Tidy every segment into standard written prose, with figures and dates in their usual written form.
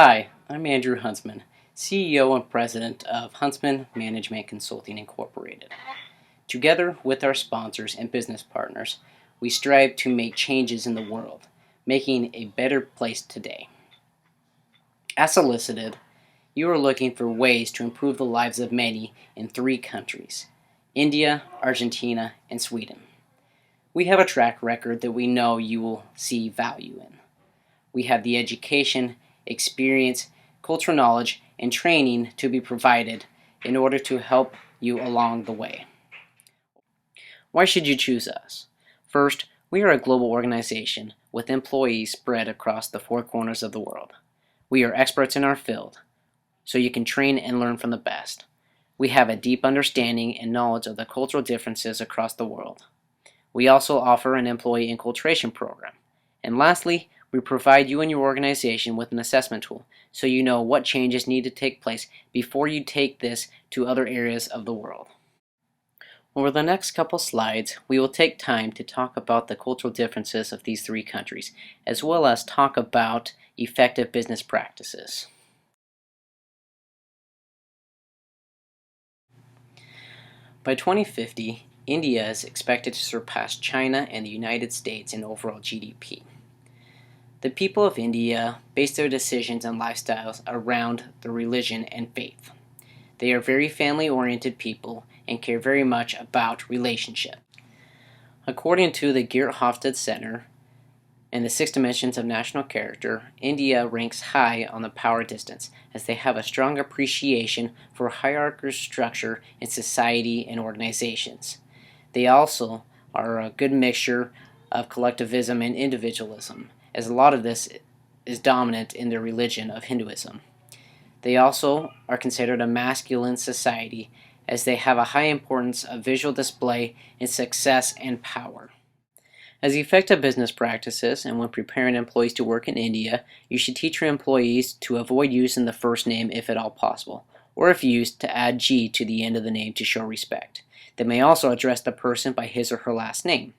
Hi, I'm Andrew Huntsman, CEO and President of Huntsman Management Consulting Incorporated. Together with our sponsors and business partners, we strive to make changes in the world, making a better place today. As solicited, you are looking for ways to improve the lives of many in 3 countries: India, Argentina, and Sweden. We have a track record that we know you will see value in. We have the education, experience, cultural knowledge, and training to be provided in order to help you along the way. Why should you choose us? First, we are a global organization with employees spread across the 4 corners of the world. We are experts in our field, so you can train and learn from the best. We have a deep understanding and knowledge of the cultural differences across the world. We also offer an employee enculturation program. And lastly, we provide you and your organization with an assessment tool so you know what changes need to take place before you take this to other areas of the world. Over the next couple slides, we will take time to talk about the cultural differences of these 3 countries, as well as talk about effective business practices. By 2050, India is expected to surpass China and the United States in overall GDP. The people of India base their decisions and lifestyles around their religion and faith. They are very family-oriented people and care very much about relationships. According to the Geert Hofstede Center and the 6 Dimensions of National Character, India ranks high on the power distance as they have a strong appreciation for hierarchical structure in society and organizations. They also are a good mixture of collectivism and individualism, as a lot of this is dominant in their religion of Hinduism. They also are considered a masculine society as they have a high importance of visual display in success and power. As effective business practices, and when preparing employees to work in India, you should teach your employees to avoid using the first name if at all possible, or if used, to add G to the end of the name to show respect. They may also address the person by his or her last name.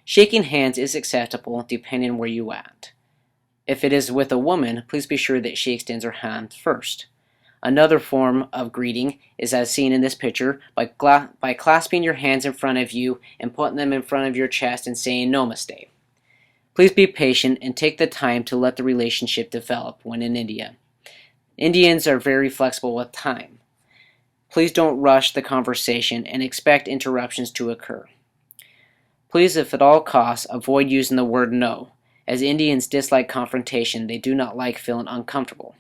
Shaking hands is acceptable depending on where you are at. If it is with a woman, please be sure that she extends her hand first. Another form of greeting is as seen in this picture by clasping your hands in front of you and putting them in front of your chest and saying Namaste. Please be patient and take the time to let the relationship develop when in India. Indians are very flexible with time. Please don't rush the conversation and expect interruptions to occur. Please, if at all costs, avoid using the word no, as Indians dislike confrontation. They do not like feeling uncomfortable.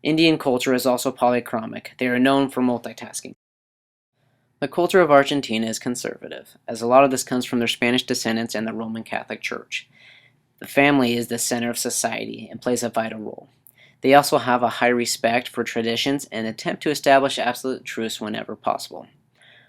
Indian culture is also polychromic. They are known for multitasking. The culture of Argentina is conservative, as a lot of this comes from their Spanish descendants and the Roman Catholic Church. The family is the center of society and plays a vital role. They also have a high respect for traditions and attempt to establish absolute truths whenever possible.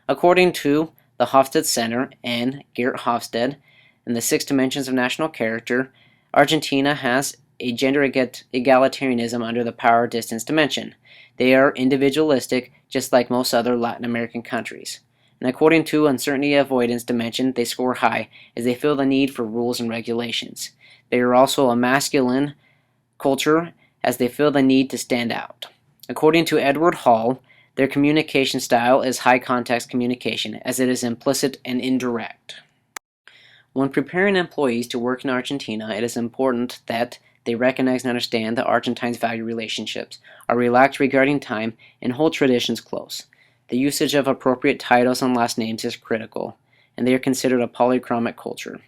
According to the Hofstede Center and Geert Hofstede and the 6 Dimensions of National Character, Argentina has a gender egalitarianism under the power distance dimension. They are individualistic, just like most other Latin American countries. And according to uncertainty avoidance dimension, they score high as they feel the need for rules and regulations. They are also a masculine culture as they feel the need to stand out. According to Edward Hall, their communication style is high context communication, as it is implicit and indirect. When preparing employees to work in Argentina, it is important that they recognize and understand that Argentines value relationships, are relaxed regarding time, and hold traditions close. The usage of appropriate titles and last names is critical, and they are considered a polychromic culture.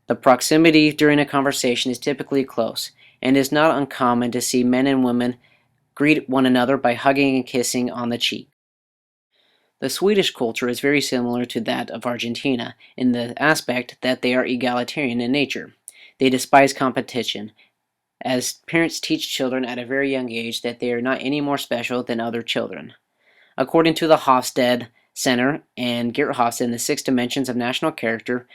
The proximity during a conversation is typically close, and it is not uncommon to see men and women greet one another by hugging and kissing on the cheek. The Swedish culture is very similar to that of Argentina in the aspect that they are egalitarian in nature. They despise competition, as parents teach children at a very young age that they are not any more special than other children. According to the Hofstede Center and Geert Hofstede in the 6 Dimensions of National Character,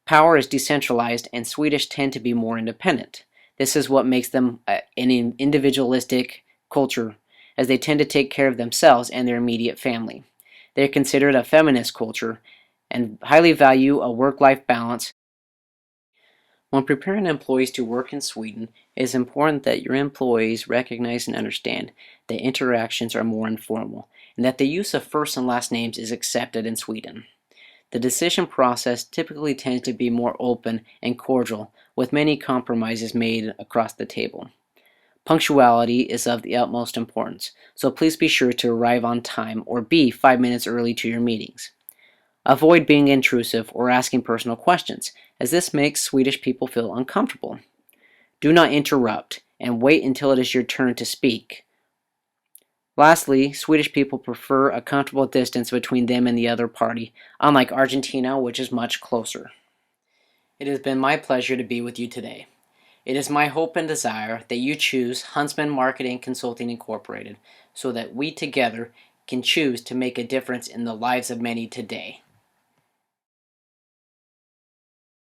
power is decentralized and Swedish tend to be more independent. This is what makes them an individualistic culture, as they tend to take care of themselves and their immediate family. They are considered a feminist culture and highly value a work-life balance. When preparing employees to work in Sweden, it is important that your employees recognize and understand that interactions are more informal and that the use of first and last names is accepted in Sweden. The decision process typically tends to be more open and cordial, with many compromises made across the table. Punctuality is of the utmost importance, so please be sure to arrive on time or be 5 minutes early to your meetings. Avoid being intrusive or asking personal questions, as this makes Swedish people feel uncomfortable. Do not interrupt, and wait until it is your turn to speak. Lastly, Swedish people prefer a comfortable distance between them and the other party, unlike Argentina, which is much closer. It has been my pleasure to be with you today. It is my hope and desire that you choose Huntsman Marketing Consulting Incorporated so that we together can choose to make a difference in the lives of many today.